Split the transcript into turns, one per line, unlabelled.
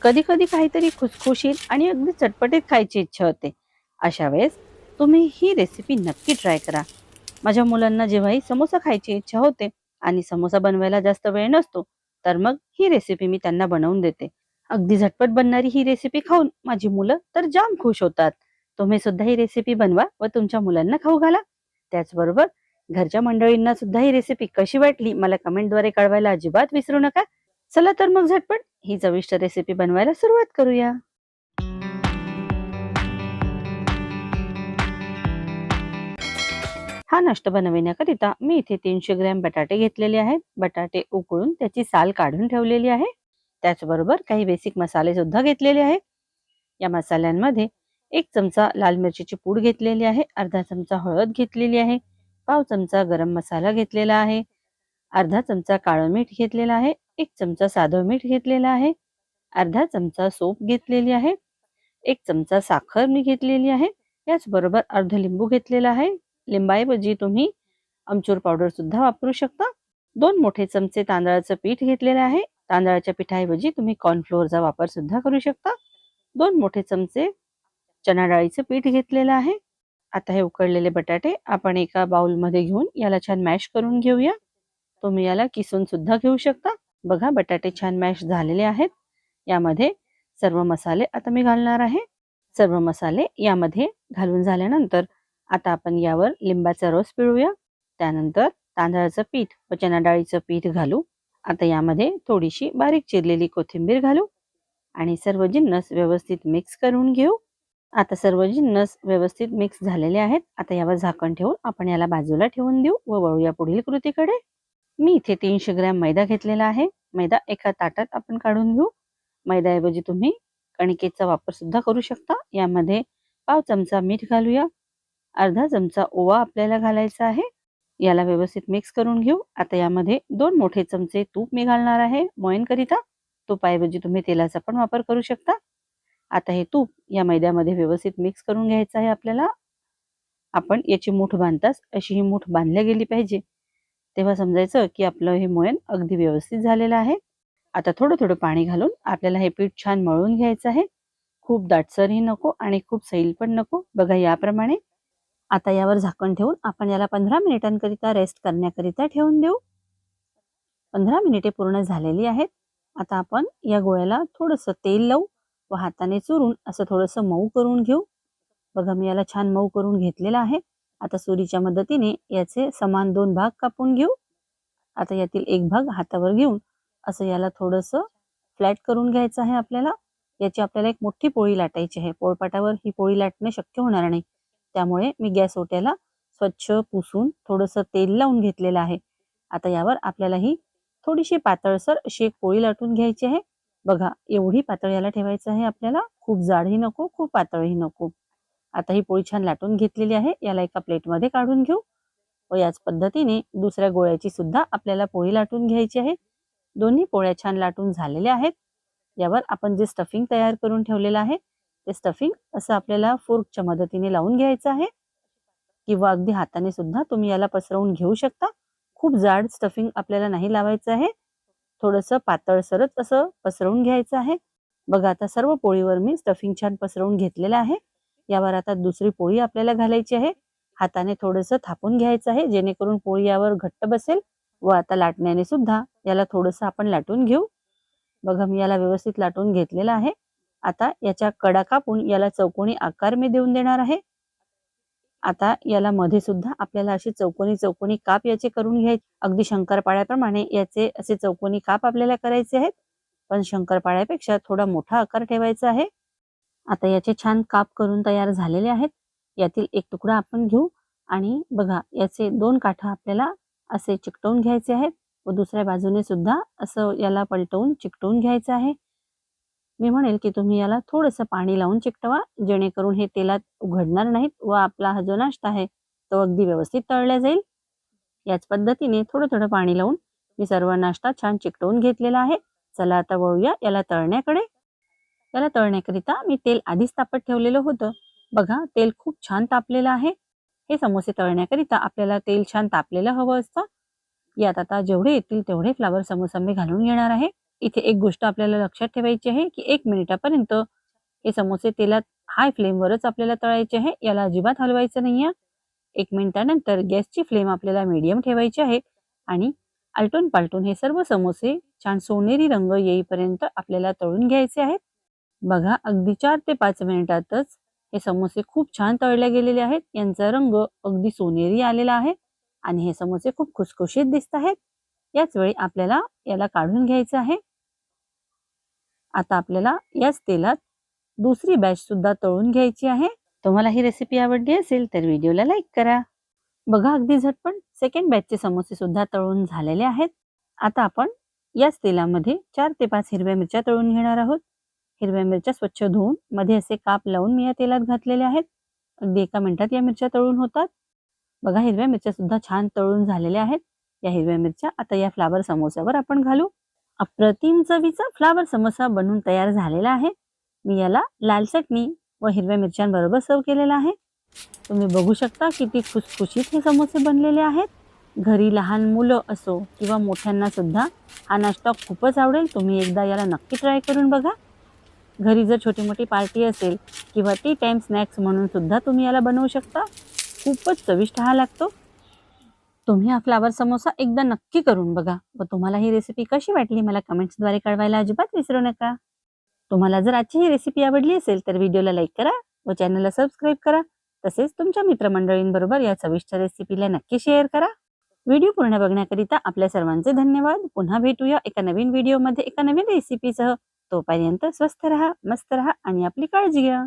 कधी कधी काहीतरी खुसखुशीत आणि अगदी चटपटीत खायची इच्छा होते. अशा वेळेस तुम्ही ही रेसिपी नक्की ट्राय करा. माझ्या मुलांना जेव्हाही समोसा खायची इच्छा होते आणि समोसा बनवायला जास्त वेळ नसतो, तर मग ही रेसिपी मी त्यांना बनवून देते. अगदी झटपट बनणारी ही रेसिपी खाऊन माझी मुलं तर जाम खुश होतात. तुम्ही सुद्धा ही रेसिपी बनवा व तुमच्या मुलांना खाऊ घाला. त्याचबरोबर घरच्या मंडळींना सुद्धा ही रेसिपी कशी वाटली मला कमेंटद्वारे कळवायला अजिबात विसरू नका. चला तर मग झटपट ही चविष्ट रेसिपी बनवायला सुरुवात करूया. हा नाश्ता बनविण्याकरिता मी इथे 300 ग्रॅम बटाटे घेतलेले आहेत. बटाटे उकळून त्याची साल काढून ठेवलेली आहे. त्याचबरोबर काही बेसिक मसाले सुद्धा घेतलेले आहेत. या मसाल्यांमध्ये 1 चमचा लाल मिरचीची पूड घेतलेली आहे, अर्धा चमचा हळद घेतलेली आहे, पाव चमचा गरम मसाला घेतलेला आहे, अर्धा चमचा काळं मीठ घेतलेला आहे, 1 चमचा साधं मीठ घेतलेला आहे, अर्धा चमचा सोप घेतलेली आहे, 1 चमचा साखर मी घेतलेली आहे. याचबरोबर अर्ध लिंबू घेतलेला आहे. लिंबाऐवजी तुम्ही आमचूर पावडर सुद्धा वापरू शकता. 2 मोठे चमचे तांदळाचं पीठ घेतलेलं आहे. तांदळाच्या पिठाऐवजी तुम्ही कॉर्नफ्लोअरचा वापर सुद्धा करू शकता. 2 मोठे चमचे चणा डाळीचं पीठ घेतलेलं आहे. आता हे उकडलेले बटाटे आपण एका बाउलमध्ये घेऊन याला छान मॅश करून घेऊया. तुम्ही याला किसून सुद्धा घेऊ शकता. बघा बटाटे छान मॅश झालेले आहेत. यामध्ये सर्व मसाले आता मी घालणार आहे. सर्व मसाले यामध्ये घालून झाल्यानंतर आता आपण यावर लिंबाचा रस पिळूया. त्यानंतर तांदळाचं पीठ व चणा डाळीचं पीठ घालू. आता यामध्ये थोडीशी बारीक चिरलेली कोथिंबीर घालू आणि सर्व जिन्नस व्यवस्थित मिक्स करून घेऊ. आता सर्व जिन्नस व्यवस्थित मिक्स झालेले आहेत. आता यावर झाकण ठेवून आपण याला बाजूला ठेवून देऊ व वळूया पुढील कृतीकडे. मी इथे 300 ग्रॅम मैदा घेतलेला आहे. मैदा एका ताटात आपण काढून घेऊ. मैद्याऐवजी तुम्ही कणकेचा वापर सुद्धा करू शकता. यामध्ये पाव चमचा मीठ घालूया. अर्धा चमचा ओवा आपल्याला घालायचा आहे. याला व्यवस्थित मिक्स करून घेऊ. आता यामध्ये 2 मोठे चमचे तूप मी घालणार आहे मोयनकरिता. तुपाऐवजी तुम्ही तेलाचा पण वापर करू शकता. आता हे तूप या मैद्यामध्ये व्यवस्थित मिक्स करून घ्यायचं आहे आपल्याला. आपण याची मूठ बांधताच अशी ही मूठ बांधल्या गेली पाहिजे. तेव्हा समजायचं की आपलं हे मोयन अगदी व्यवस्थित झालेलं आहे. आता थोडं थोडं पाणी घालून आपल्याला हे पीठ छान मळून घ्यायचं आहे. खूप दाटसरही नको आणि खूप सैल पण नको. बघा याप्रमाणे. आता यावर झाकण ठेवून आपण याला 15 मिनिटांकरिता रेस्ट करण्याकरिता ठेवून देऊ. 15 मिनिटे पूर्ण झालेली आहेत. आता आपण या गोळ्याला थोडंसं तेल लावू व हाताने चुरून असं थोडंसं मऊ करून घेऊ. बघा मी याला छान मऊ करून घेतलेला आहे. आता सुरीच्या मदतीने याचे समान 2 भाग कापून घेऊ. आता यातील एक भाग हातावर घेऊन असं याला थोडंसं फ्लॅट करून घ्यायचं आहे आपल्याला. याची आपल्याला एक मोठी पोळी लाटायची आहे. पोळपाटावर ही पोळी लाटणं शक्य होणार नाही. त्यामुळे मी गॅस ओट्याला स्वच्छ पुसून थोडंसं तेल लावून घेतलेलं आहे. आता यावर आपल्याला ही थोडीशी पातळसर अशी एक पोळी लाटून घ्यायची आहे. बघा एवढी पातळ याला ठेवायचं आहे आपल्याला. खूप जाडही नको, खूप पातळही नको. आता ही पोळी छान लाटून घेतलेली आहे. याला एका प्लेटमध्ये काढून घेऊ व याच पद्धतीने दुसऱ्या गोळ्याची सुद्धा आपल्याला पोळी लाटून घ्यायची आहे. दोन्ही पोळ्या छान लाटून झालेल्या आहेत. यावर आपण जे स्टफिंग तयार करून ठेवलेलं आहे ते स्टफिंग असं आपल्याला फोर्कच्या मदतीने लावून घ्यायचं आहे किंवा अगदी हाताने सुद्धा तुम्ही याला पसरवून घेऊ शकता. खूप जाड स्टफिंग आपल्याला नाही लावायचं आहे. थोडंसं पातळसरच असं पसरवून घ्यायचं आहे. बघा आता सर्व पोळीवर मी स्टफिंग छान पसरवून घेतलेलं आहे. यावर आता दुसरी पोळी आपल्याला घालायची आहे. हाताने थोडंसं थापून घ्यायचं आहे जेणेकरून पोळी यावर घट्ट बसेल व आता लाटण्याने सुद्धा याला थोडंसं आपण लाटून घेऊ. बघा मी याला व्यवस्थित लाटून घेतलेला आहे. आता याच्या कडा कापून याला चौकोनी आकार मी देऊन देणार आहे. आता याला मध्ये सुद्धा आपल्याला असे चौकोनी चौकोनी काप याचे करून घ्यायचे. अगदी शंकरपाळ्याप्रमाणे याचे असे चौकोनी काप आपल्याला करायचे आहेत. पण शंकरपाळ्यापेक्षा थोडा मोठा आकार ठेवायचा आहे. आता याचे छान काप करून तयार झालेले आहेत. यातील एक तुकडा आपण घेऊ आणि बघा याचे 2 काठ आपल्याला असे चिकटवून घ्यायचे आहेत व दुसऱ्या बाजूने सुद्धा असं याला पलटवून चिकटवून घ्यायचं आहे. मी म्हणेल की तुम्ही याला थोडंसं पाणी लावून चिकटवा जेणेकरून हे तेलात उघडणार नाहीत व आपला हा जो नाश्ता आहे तो अगदी व्यवस्थित तळला जाईल. याच पद्धतीने थोडं थोडं पाणी लावून मी सर्व नाश्ता छान चिकटवून घेतलेला आहे. चला आता वळूया याला तळण्याकडे. याला तळण्याकरिता मी तेल आधीच तापत ठेवलेलं होतं. बघा तेल खूप छान तापलेलं आहे. हे समोसे तळण्याकरिता आपल्याला तेल छान तापलेलं हवं असतं. यात आता जेवढे येतील तेवढे फ्लावर समोसा मी घालून घेणार आहे. इथे एक गोष्ट आपल्याला लक्षात ठेवायची आहे की 1 मिनिटापर्यंत हे समोसे तेलात हाय फ्लेमवरच आपल्याला तळायचे आहे. याला अजिबात हलवायचं नाहीये. 1 मिनिटानंतर गॅसची फ्लेम आपल्याला मीडियम ठेवायची आहे आणि आलटून पालटून हे सर्व समोसे छान सोनेरी रंग येईपर्यंत आपल्याला तळून घ्यायचे आहेत. बघा, अगदी 4 ते 5 मिनिटातच हे समोसे खूप छान तळले गेलेले आहेत. यांचा रंग अगदी सोनेरी आलेला आहे आणि हे समोसे खूप खुसखुशीत दिसत आहेत. याच वेळी आपल्याला याला काढून घ्यायचं आहे. आता आपल्याला याच तेलात दुसरी बॅच सुद्धा तळून घ्यायची आहे. तुम्हाला ही रेसिपी आवडली असेल तर व्हिडिओला लाईक करा. बघा, अगदी झटपट सेकंड बॅचचे समोसे सुद्धा तळून झालेले आहेत. आता आपण याच तेलामध्ये 4 ते 5 हिरव्या मिरच्या तळून घेणार आहोत. हिरव्या मिरच्या स्वच्छ धुवून मध्ये असे काप लावून मी या तेलात घातलेले आहेत. अगदी 1 मिनिटात या मिरच्या तळून होतात. बघा, हिरव्या मिरच्या सुद्धा छान तळून झालेल्या आहेत. या हिरव्या मिरच्या आता या फ्लावर समोस्यावर आपण घालू. अप्रतिम चवीचा फ्लावर समोसा बनून तयार झालेला आहे. मी याला लाल चटणी व हिरव्या मिरच्यांबरोबर सर्व केलेला आहे. तुम्ही बघू शकता किती खुसखुशीत हे समोसे बनलेले आहेत. घरी लहान मुलं असो किंवा मोठ्यांना सुद्धा हा नाश्ता खूपच आवडेल. तुम्ही एकदा याला नक्की ट्राय करून बघा. घरी जर छोटी मोठी पार्टी असेल किंवा टी टाइम स्नॅक्स म्हणून सुद्धा तुम्ही याला बनवू शकता. खूपच चविष्ट हा लागतो. तुम्ही हा फ्लावर समोसा एकदा नक्की करून बघा व तुम्हाला ही रेसिपी कशी वाटली मला कमेंट्सद्वारे कळवायला अजिबात विसरू नका. तुम्हाला जर आजची ही रेसिपी आवडली असेल तर व्हिडिओला लाईक करा व चॅनलला सबस्क्राईब करा. तसेच तुमच्या मित्रमंडळींबरोबर या चविष्ट रेसिपीला नक्की शेअर करा. व्हिडिओ पूर्ण बघण्याकरिता आपल्या सर्वांचे धन्यवाद. पुन्हा भेटूया एका नवीन व्हिडिओमध्ये एका नवीन रेसिपीसह. तोपर्यंत स्वस्थ रहा, मस्त रहा आणि आपली काळजी घ्या.